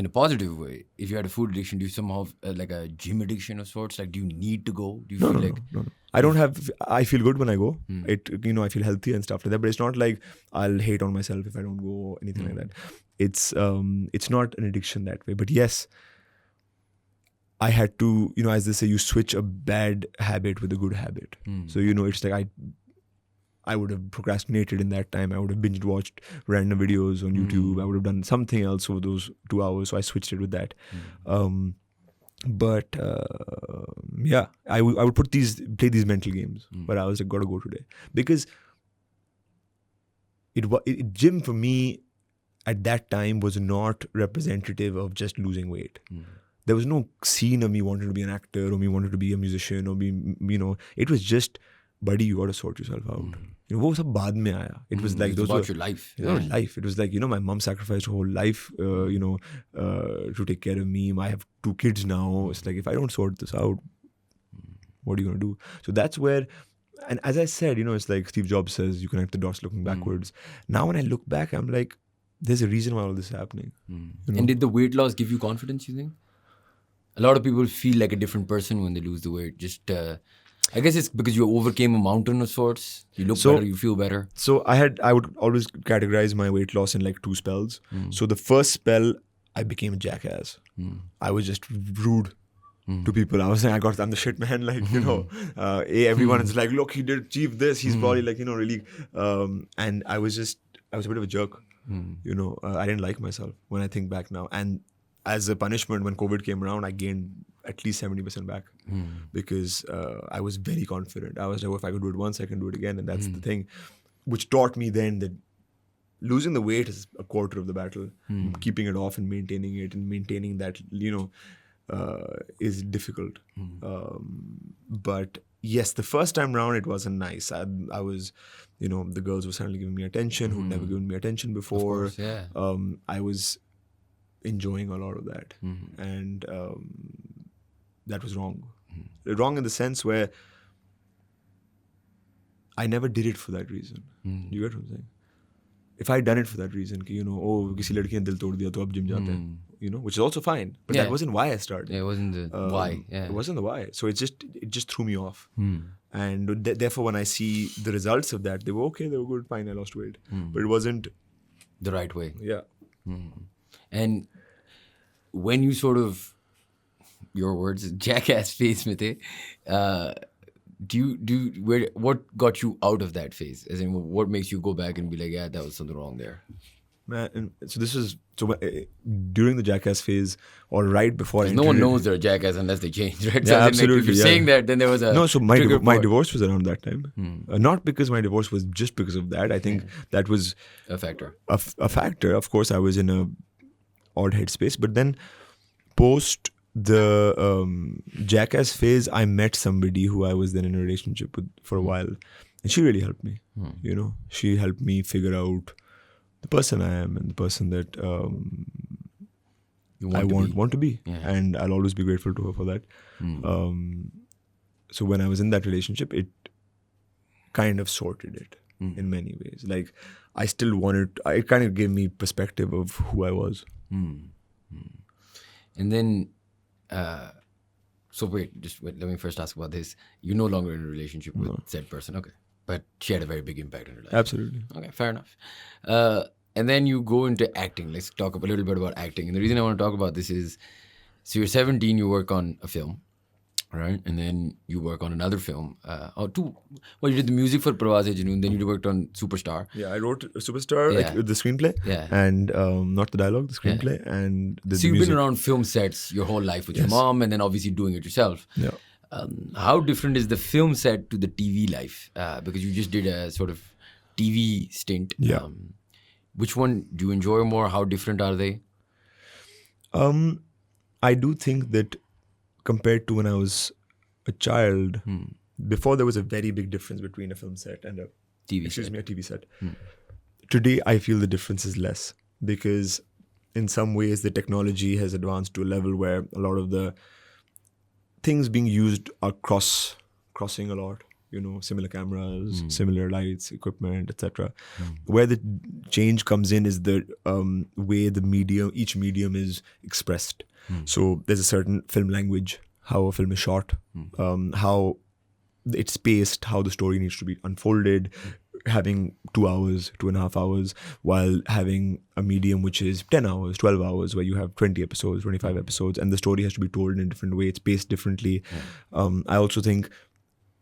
in a positive way, if you had a food addiction, do you somehow have like a gym addiction of sorts? Like, do you need to go? Do you feel No. I don't have. I feel good when I go. I feel healthy and stuff like that. But it's not like I'll hate on myself if I don't go or anything like that. It's not an addiction that way. But yes, I had to. As they say, you switch a bad habit with a good habit. So it's I would have procrastinated in that time. I would have binge watched random videos on YouTube. I would have done something else over those 2 hours. So I switched it with that. But I would play these mental games. But I was like, gotta go today, because gym for me at that time was not representative of just losing weight. There was no scene of me wanting to be an actor or me wanting to be a musician or be, it was just, buddy, you got to sort yourself out. वो सब बाद में आया. It was like those about your life. Life. It was like, my mom sacrificed her whole life, to take care of me. I have 2 kids now. It's like, if I don't sort this out, what are you going to do? So that's where, and as I said, it's like Steve Jobs says, you connect the dots looking backwards. Now when I look back, I'm like, there's a reason why all this is happening. And did the weight loss give you confidence, you think? A lot of people feel like a different person when they lose the weight. Just, I guess it's because you overcame a mountain of sorts. You look better, you feel better. So I would always categorize my weight loss in 2 spells. So the first spell, I became a jackass. I was just rude to people. I was saying, I'm the shit man. Everyone is like, look, he did achieve this. He's probably really. And I was a bit of a jerk. I didn't like myself when I think back now. And as a punishment, when COVID came around, I gained at least 70% back because I was very confident. I was like, if I could do it once, I can do it again. And that's the thing, which taught me then that losing the weight is a quarter of the battle. Keeping it off and maintaining it and maintaining that, is difficult. But yes, the first time round, it wasn't nice. I was, the girls were suddenly giving me attention who'd never given me attention before. Of course, yeah. I was enjoying a lot of that. And that was wrong. Wrong in the sense where I never did it for that reason. You get what I'm saying? If I had done it for that reason, किसी लड़की ने दिल तोड़ दिया तो अब gym जाते हैं, which is also fine. But that wasn't why I started. Yeah, it wasn't the why. Yeah. It wasn't the why. So it just threw me off. And therefore, when I see the results of that, they were okay, they were good, fine, I lost weight. But it wasn't the right way. Yeah. And when you sort of your words, jackass phase mein the. What got you out of that phase? As in, what makes you go back and be like, yeah, that was something wrong there? Man, during the jackass phase, or right before I no one knows they're a jackass unless they change, right? Yeah, so absolutely. If you're saying that, then there was a so my trigger my point. divorce was around that time. Not because my divorce was just because of that. I think that was a factor. A factor. Of course, I was in a odd headspace, but then post the jackass phase, I met somebody who I was then in a relationship with for a while, and she really helped me. She helped me figure out the person I am and the person that I want to be. Yeah. And I'll always be grateful to her for that. So when I was in that relationship, it kind of sorted it in many ways. Like, I still wanted, it kind of gave me perspective of who I was. And then, let me first ask about this. You're no longer in a relationship with said person. Okay. But she had a very big impact on your life. Absolutely. Okay, fair enough. And then you go into acting. Let's talk a little bit about acting. And the reason I want to talk about this is, so you're 17, you work on a film, right? And then you work on another film. You did the music for Parwaz Hai Junoon, then you worked on Superstar. Yeah, I wrote Superstar, the screenplay, and not the dialogue, the screenplay, and the So you've music. been around film sets your whole life with your mom, and then obviously doing it yourself. Yeah. How different is the film set to the TV life? Because you just did a sort of TV stint. Yeah. Which one do you enjoy more? How different are they? I do think that compared to when I was a child, before there was a very big difference between a film set and a TV set. Today, I feel the difference is less, because in some ways the technology has advanced to a level where a lot of the things being used are crossing a lot. Similar cameras, similar lights, equipment, etc. Where the change comes in is the way each medium is expressed. So there's a certain film language, how a film is shot, how it's paced, how the story needs to be unfolded, having 2 hours, 2.5 hours, while having a medium which is 10 hours, 12 hours, where you have 20 episodes, 25 episodes, and the story has to be told in a different way. It's paced differently. I also think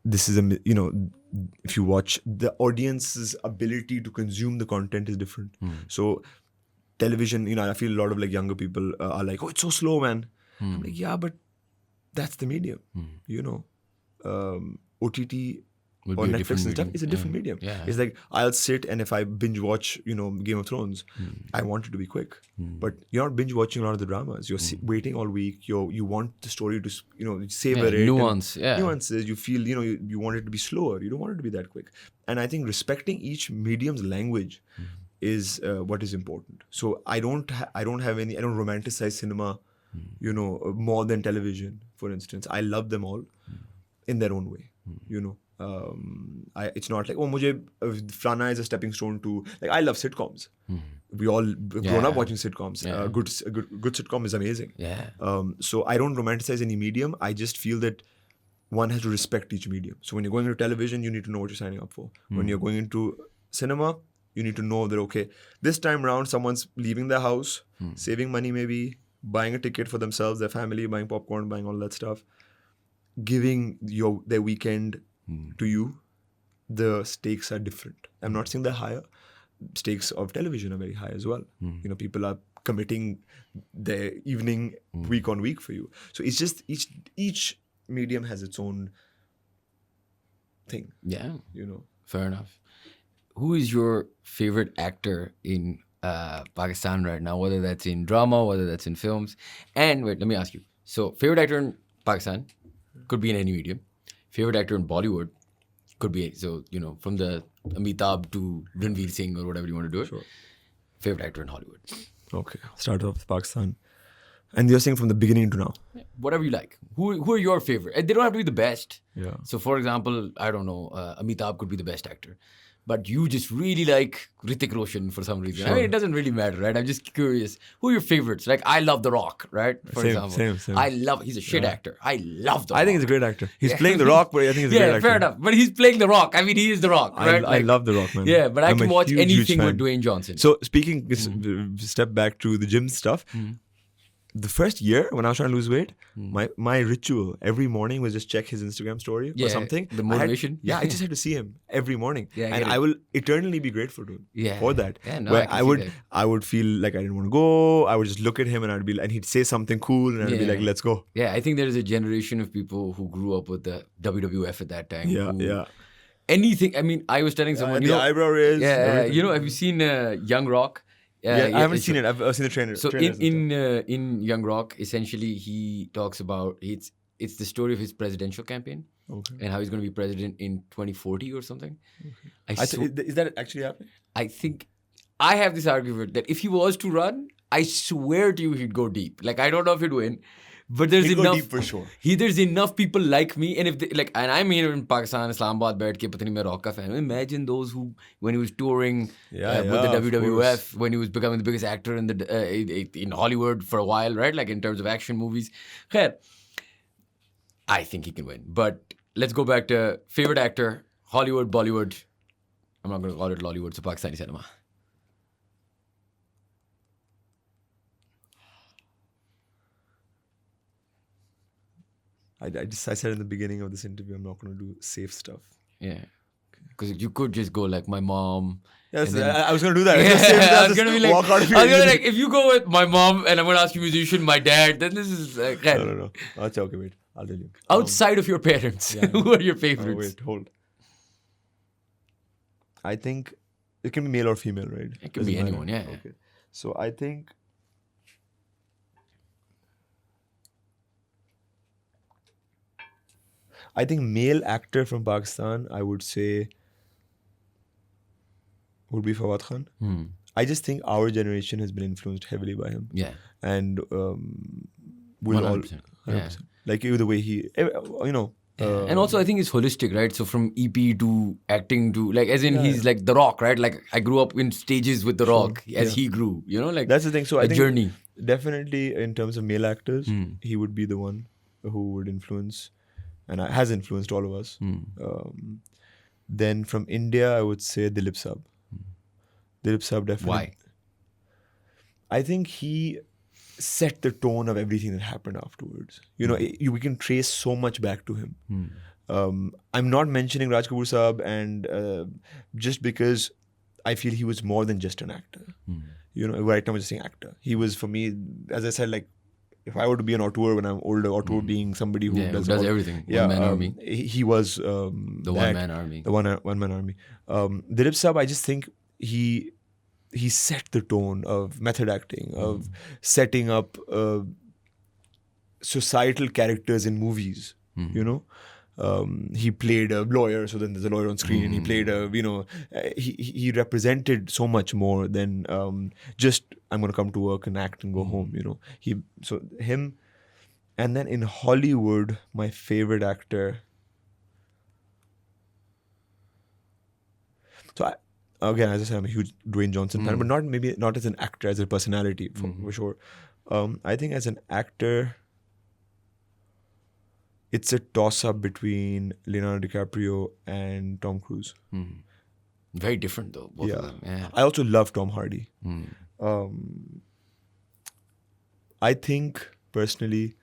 this is if you watch, the audience's ability to consume the content is different. So television, I feel a lot of like younger people are like, oh, it's so slow, man. I'm like, yeah, but that's the medium. OTT or Netflix and stuff is a different medium. Yeah. It's like, I'll sit, and if I binge watch, Game of Thrones, I want it to be quick. But you're not binge watching a lot of the dramas. You're waiting all week. You want the story to, savor it. Nuances. You feel, you want it to be slower. You don't want it to be that quick. And I think respecting each medium's language is what is important. So I don't romanticize cinema, more than television, for instance. I love them all in their own way, it's not like, oh, Flana is a stepping stone to, like, I love sitcoms. We all grown up watching sitcoms. A good sitcom is amazing. Yeah. So I don't romanticize any medium. I just feel that one has to respect each medium. So when you're going into television, you need to know what you're signing up for. When you're going into cinema, you need to know that, okay, this time around, someone's leaving their house, saving money maybe, buying a ticket for themselves, their family, buying popcorn, buying all that stuff, giving their weekend to you. The stakes are different. I'm not saying they're higher. Stakes of television are very high as well. People are committing their evening week on week for you. So it's just each medium has its own thing. Yeah. Fair enough. Who is your favorite actor in Pakistan right now? Whether that's in drama, whether that's in films. And wait, let me ask you. So favorite actor in Pakistan could be in any medium. Favorite actor in Bollywood could be, from the Amitabh to Ranveer Singh or whatever you want to do it. Sure. Favorite actor in Hollywood. Okay, start off with Pakistan. And you're saying from the beginning to now? Yeah, whatever you like. Who are your favorite? They don't have to be the best. Yeah. So for example, I don't know, Amitabh could be the best actor. But you just really like Hrithik Roshan for some reason. Sure. I mean, it doesn't really matter, right? I'm just curious. Who are your favorites? Like, I love The Rock, right? For example. Same. He's a shit actor. I love The Rock. I think he's a great actor. He's playing The Rock, but I think he's a great actor. Yeah, fair enough. But he's playing The Rock. I mean, he is The Rock, right? I love The Rock, man. Yeah, but I can watch anything fan. with Dwayne Johnson. So speaking, step back to the gym stuff. the first year when I was trying to lose weight, my ritual every morning was just check his Instagram story or something. The motivation. I just had to see him every morning, and I will eternally be grateful to him for that. Yeah, no, where I would feel like I didn't want to go. I would just look at him and he'd say something cool, and I'd be like, "Let's go." Yeah, I think there is a generation of people who grew up with the WWF at that time. Yeah. Anything. I mean, I was telling someone, the eyebrow raise. Yeah, have you seen Young Rock? I haven't seen it. I've seen the trainer. So in Young Rock, essentially, he talks about it's the story of his presidential campaign and how he's going to be president in 2040 or something. Okay. Is that actually happening? I think I have this argument that if he was to run, I swear to you, he'd go deep. Like, I don't know if he'd win. But there's enough. Go deep for sure. There's enough people like me, and if they, and I'm here in Pakistan, Islamabad, बैठ के पता नहीं मैं rock का fan. Imagine those who, when he was touring with the WWF, when he was becoming the biggest actor in Hollywood for a while, right? Like in terms of action movies. Khair, I think he can win. But let's go back to favorite actor, Hollywood, Bollywood. I'm not going to call it Lollywood, so Pakistani cinema. I said in the beginning of this interview, I'm not going to do safe stuff. Yeah. Because you could just go like my mom. Yes, then, I was going to do that. I was going to be like, if you go with my mom and I'm going to ask you musician, my dad, then this is like... No. Okay, wait. I'll tell you. Outside of your parents, who are your favorites? Wait, hold. I think it can be male or female, right? It can be anyone, yeah. Okay. So I think... male actor from Pakistan, I would say, would be Fateh Khan. I just think our generation has been influenced heavily by him. Yeah. And we'll 100%. all... 100%. Yeah. Like the way he... and also I think it's holistic, right? So from EP to acting to... Like as in he's like The Rock, right? Like I grew up in stages with The Rock as he grew. You know, like... That's the thing. So I think... journey. Definitely in terms of male actors, he would be the one who would influence... and has influenced all of us. Then from India, I would say Dilip Saab. Dilip Saab definitely. Why? I think he set the tone of everything that happened afterwards. You know, we can trace so much back to him. I'm not mentioning Raj Kapoor Saab and just because I feel he was more than just an actor. You know, right now I'm just saying actor. He was, for me, as I said, like, if I were to be an auteur when I'm older, auteur being somebody who does everything. One-man army. He was the one-man army. The one-man army. Dilip Saab, I just think he set the tone of method acting, of setting up societal characters in movies. You know, he played a lawyer, so then there's a lawyer on screen. He played he represented so much more than just I'm going to come to work and act and go home. You know, so him, and then in Hollywood, my favorite actor. So again, as I said, I'm a huge Dwayne Johnson fan, but not as an actor, as a personality for sure. I think as an actor, it's a toss-up between Leonardo DiCaprio and Tom Cruise. Very different though, both of them. Yeah. I also love Tom Hardy. I think personally,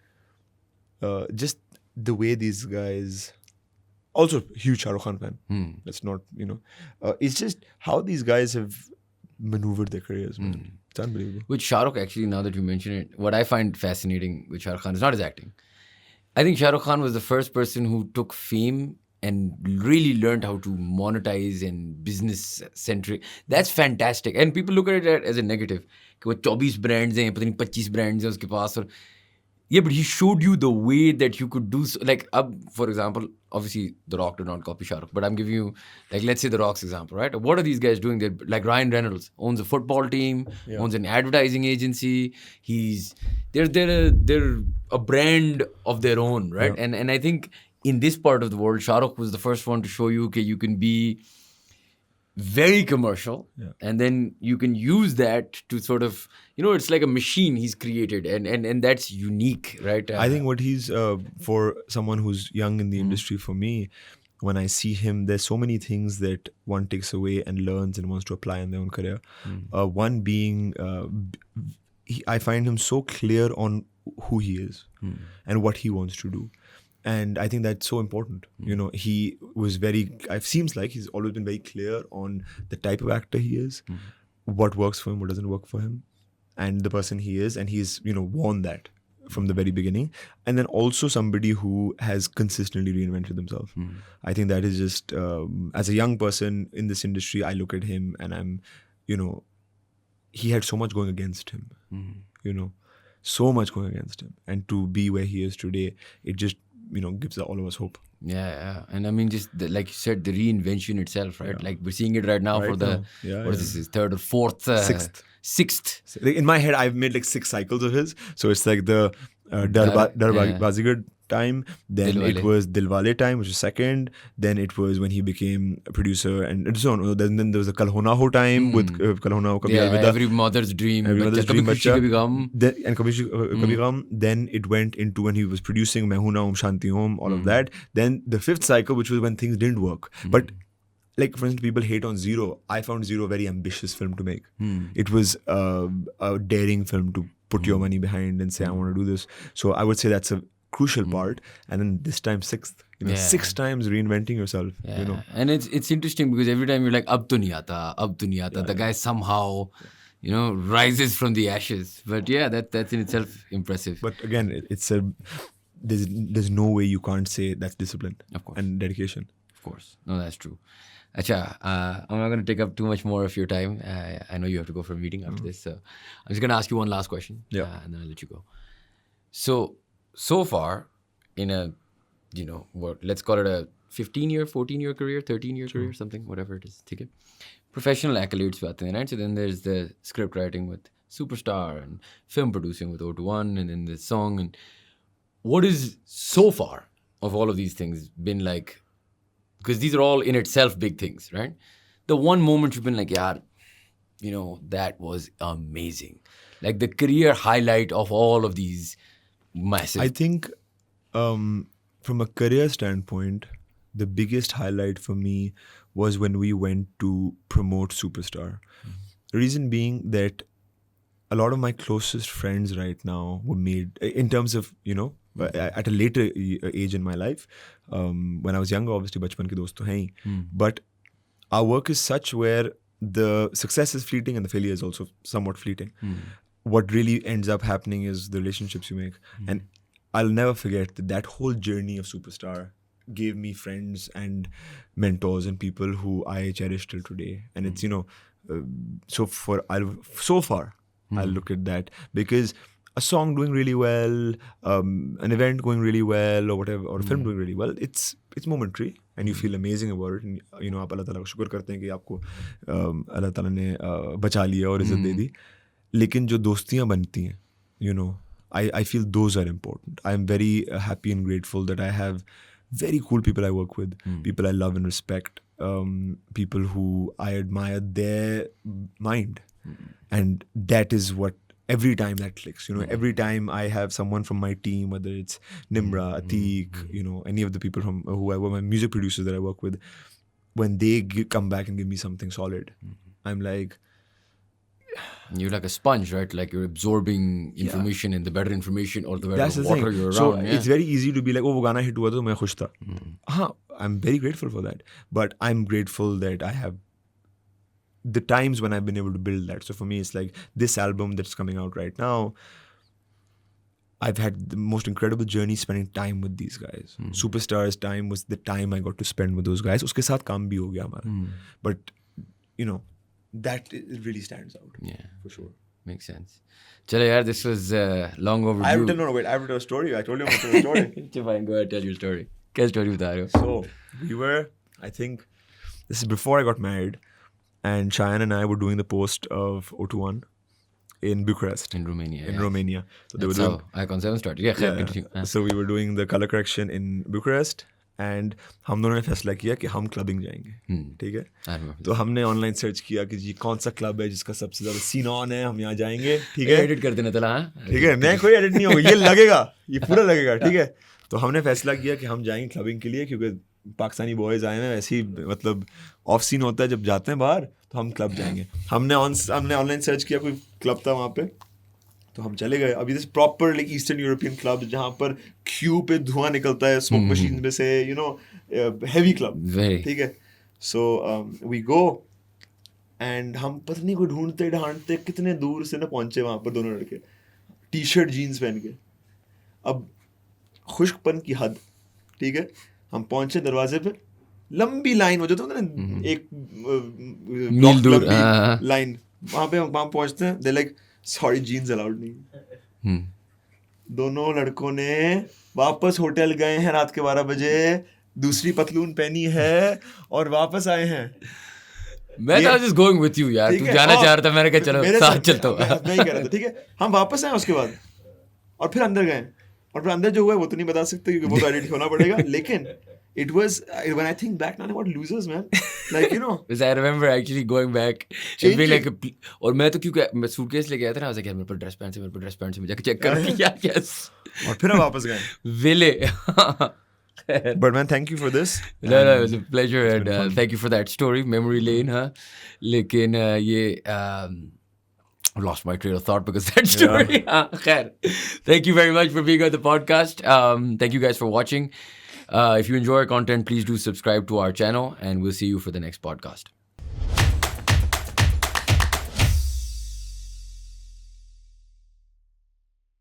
just the way these guys... Also, huge Shah Rukh Khan fan. Let's not, it's just how these guys have maneuvered their careers, man. It's unbelievable. With Shah Rukh, actually, now that you mention it, what I find fascinating with Shah Rukh Khan is not his acting. I think Shah Rukh Khan was the first person who took fame and really learned how to monetize and business-centric. That's fantastic. And people look at it as a negative. कि वो 24 brands हैं, पता नहीं 25 brands हैं उसके पास और yeah, but he showed you the way that you could do so. Like, for example, obviously The Rock did not copy Shah Rukh, but I'm giving you, like, let's say The Rock's example, right? What are these guys doing? They're like Ryan Reynolds owns a football team, owns an advertising agency. They're a brand of their own, right? Yeah. And I think in this part of the world, Shah Rukh was the first one to show you, okay, you can be very commercial, and then you can use that to sort of, it's like a machine he's created, and that's unique, right? I think what he's, for someone who's young in the industry, for me, when I see him, there's so many things that one takes away and learns and wants to apply in their own career. One being I find him so clear on who he is and what he wants to do. And I think that's so important. You know, he was it seems like he's always been very clear on the type of actor he is, what works for him, what doesn't work for him, and the person he is. And he's, you know, worn that from the very beginning. And then also somebody who has consistently reinvented themselves. I think that is just, as a young person in this industry, I look at him and I'm, you know, he had so much going against him, you know, so much going against him. And to be where he is today, it just, you know, gives all of us hope. Yeah. And I mean, just like you said, the reinvention itself, right? Yeah. Like we're seeing it right now for the, what is this, third or fourth? Sixth. In my head, I've made like 6 cycles of his. So it's like the Bazigar time, then it was Dilwale time, which was second, then it was when he became a producer, and so on. Then there was the Kal Ho Na Ho time with Kal Ho Na Ho Kabhi Alvida. Every mother's dream, Kabhi Khushi Kabhi Gham. And Kabhi Gham. Then it went into when he was producing Main Hoon Na Om Shanti Om, all of that. Then the 5th cycle, which was when things didn't work. But like, for instance, people hate on Zero. I found Zero a very ambitious film to make. It was a daring film to put your money behind and say, I want to do this. So I would say that's a crucial part. And then this time 6th, you know, 6 times reinventing yourself. You know, and it's interesting because every time you're like, ab to nahi aata, the guy somehow, you know, rises from the ashes. But yeah, that's in itself impressive. But again, there's no way you can't say that's discipline, of course, and dedication. Of course, no, that's true. Acha, I'm not going to take up too much more of your time. I know you have to go for a meeting after this, so I'm just going to ask you one last question, and then I'll let you go. So far, in a, you know, let's call it a 15-year, 14-year career, 13-year career, something, whatever it is. Okay? Professional accolades, right? So then there's the script writing with Superstar and film producing with O2-1, and then the song. And what is so far of all of these things been like? Because these are all in itself big things, right? The one moment you've been like, yeah, you know, that was amazing. Like the career highlight of all of these massive. I think from a career standpoint, the biggest highlight for me was when we went to promote Superstar. The reason being that a lot of my closest friends right now were made, in terms of, you know, at a later age in my life. When I was younger, obviously, bachpan ke dost to hain hi. But our work is such where the success is fleeting and the failure is also somewhat fleeting. What really ends up happening is the relationships you make. And I'll never forget that whole journey of Superstar gave me friends and mentors and people who I cherish till today. And it's, you know, so far I'll look at that, because a song doing really well, an event going really well, or whatever, or a film doing really well, it's momentary and you feel amazing about it. And, you know, आप अल्लाह ताला को शुक्र करते हैं कि आपको अल्लाह ताला ने बचा लिया और इज़्ज़त दे दी. लेकिन जो दोस्तियाँ बनती हैं, you know, I feel those are important. I'm very happy and grateful that I have very cool people I work with, people I love and respect, people who I admire their mind. And that is what, every time that clicks, you know, every time I have someone from my team, whether it's Nimra, Atik, you know, any of the people from who I work, my music producers that I work with, when they come back and give me something solid, I'm like, you're like a sponge, right? Like you're absorbing information, and the better information or the better that's the water thing. You're around. So it's very easy to be like, oh, wo gana hit hua to main khush tha. I'm very grateful for that. But I'm grateful that I have the times when I've been able to build that. So for me, it's like this album that's coming out right now, I've had the most incredible journey spending time with these guys. Superstar's time was the time I got to spend with those guys. Uske saath kaam bhi ho gaya hamara. But, you know, that it really stands out. Yeah. For sure. Makes sense. Chalo yaar, this was long overdue. I have to tell a story. I told you I'm going to tell a story. Fine, go ahead, tell your story. Kya story bata rahe ho? So, we were, I think, this is before I got married, and Cheyenne and I were doing the post of O2-1 in Bucharest. In Romania. In Romania. So they That's were doing, how Icon 7 started. Yeah, continue. So we were doing the color correction in Bucharest, and हम दोनों ने फैसला किया कि हम clubbing जाएंगे. ठीक है? तो हमने ऑनलाइन सर्च किया कि जी कौन सा क्लब है जिसका सबसे ज़्यादा सीन ऑन है, हम यहाँ जाएंगे. ठीक है? एडिट कर देना तला. ठीक है? मैं कोई एडिट नहीं होगा, ये लगेगा, ये पूरा लगेगा. ठीक है? तो हमने फैसला किया कि हम जाएंगे क्लबिंग के लिए, क्योंकि पाकिस्तानी बॉयज़ आए हैं, ऐसे ही मतलब ऑफ सीन होता है जब जाते हैं बाहर, तो हम क्लब जाएंगे. हमने ऑनलाइन सर्च किया, कोई क्लब था वहाँ पे, तो हम चले गए. अभी this proper like eastern European club जहाँ पर क्यू पे धुआं निकलता है स्मोक मशीन में से, यू नो, हेवी क्लब. ठीक है. सो वी गो एंड हम पता नहीं को ढूंढते ढांढते कितने दूर से ना पहुंचे वहां पर दोनों लड़के, टी शर्ट जीन्स पहन के. अब खुश्कपन की हद. ठीक है. हम पहुंचे दरवाजे पे, लंबी लाइन हो जाता है ना, एक मील दूर लाइन. वहां पहुंचते हैं, they like sorry jeans allowed नहीं. दोनों लड़कों ने वापस होटल गए हैं रात के 12 बजे, दूसरी पतलून पहनी है और वापस आए हैं. मैं तो just going with you यार, तू जाना चाह रहा था, मैंने कहा चलो साथ चलता हूँ. मैं ही कह रहा था. ठीक है. हम वापस आए उसके बाद और फिर अंदर गए, और फिर अंदर जो हुआ है वो तो नहीं बता सकते क्योंकि वो तो एडिट होना पड़ेगा. लेकिन it was, when I think back now, what losers, man. Like, you know. Because I remember actually going back and being like, और मैं तो क्योंकि मैं सूटकेस लेके आया था ना, I was like यार मेरे पर ड्रेस पैंट से मैं जाके चेक कर यार. यस. और फिर हम वापस गए. विले. But man, thank you for this. No, it was a pleasure and thank you for that story, memory lane, हाँ. लेकिन ये I lost my train of thought because of that story. Yeah. Thank you very much for being on the podcast. Thank you guys for watching. If you enjoy our content, please do subscribe to our channel and we'll see you for the next podcast.